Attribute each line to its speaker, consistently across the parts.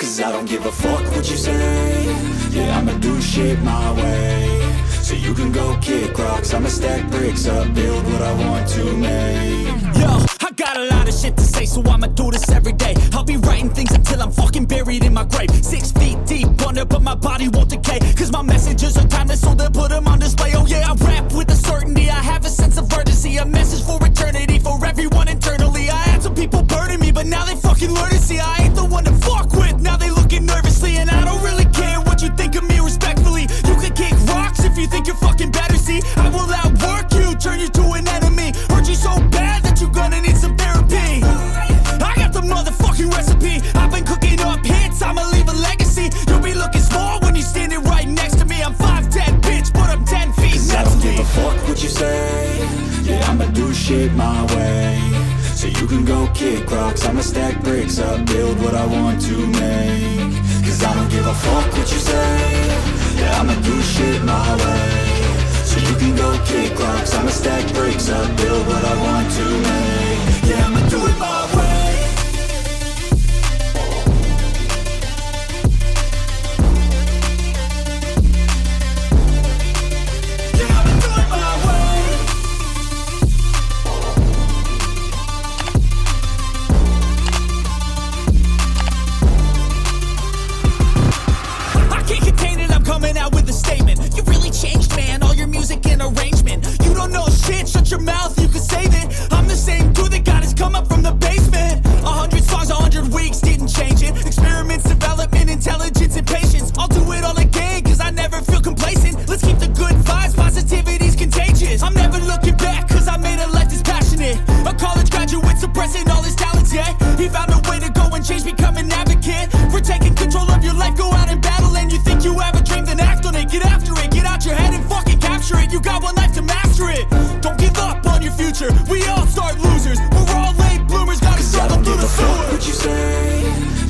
Speaker 1: Cause I don't give a fuck what you say. Yeah, I'ma do shit my way. So you can go kick rocks, I'ma stack bricks up, build what I want to make.
Speaker 2: Yo, I got a lot of shit to say, so I'ma do this every day. I'll be writing things until I'm fucking buried in my grave. 6 feet deep under, but my body won't decay. Cause my messages are timeless, so they'll put them on display. Oh yeah, I rap with a certainty, I have a sense of urgency. A message for eternity, for everyone internally. I had some people burning me, but now they fucking learn to see I ain't the one to fuck with, now they looking nervously. And I don't really care what you think of me, respectfully. You can kick rocks if you think you're fucking better, see. I will outwork you, turn you to an enemy. Hurt you so bad that you're gonna need some therapy. I got the motherfucking recipe, I've been cooking up hits, I'ma leave a legacy. You'll be looking small when you're standing right next to me. I'm 5'10", bitch, but I'm 10 feet
Speaker 1: Cause
Speaker 2: next
Speaker 1: I don't
Speaker 2: to
Speaker 1: give
Speaker 2: me.
Speaker 1: a fuck what you say. Yeah, I'ma do shit my way. So you can go kick rocks, I'ma stack bricks up, build what I want to make. Cause I don't give a fuck what you say. Yeah, I'ma do shit my way. So you can go kick rocks, I'ma stack bricks up, build what I want to make. Yeah, I'ma do it my way. Yeah, I'ma do it my way.
Speaker 2: I can't contain it, I'm coming out with a statement. You really changed, man, all your music and arrangement. You don't know shit, shut your mouth, you can save it. I'm the same dude that got his come up from the basement. 100 songs, 100 weeks, didn't change it. Experiments, development, intelligence, and patience. I'll do it all again, cause I never feel complacent. Let's keep the good vibes, positivity's contagious. I'm never looking back, cause I made a life that's passionate. A college graduate suppressing all his talents, yeah. He found a way to go and change, become an advocate. For taking control of your life, go out and battle. And you think you have a dream, then act on it. Get after it, get out your head and fucking capture it. You got one life to master it. Don't give up on your future, we all start losers. We're all late bloomers, gotta
Speaker 1: Cause I
Speaker 2: struggle
Speaker 1: don't
Speaker 2: through
Speaker 1: give
Speaker 2: the
Speaker 1: a fuck
Speaker 2: sewer.
Speaker 1: what you say.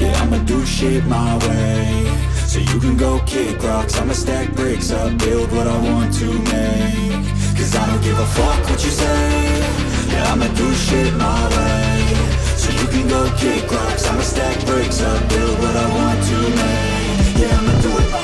Speaker 1: Yeah, I'ma do shit my way. So you can go kick rocks, I'ma stack bricks up, build what I want to make. Cause I don't give a fuck what you say. Yeah, I'ma do shit my way. So you can go kick rocks, I'ma stack bricks up, build what I want to make. Yeah, I'ma do it my way.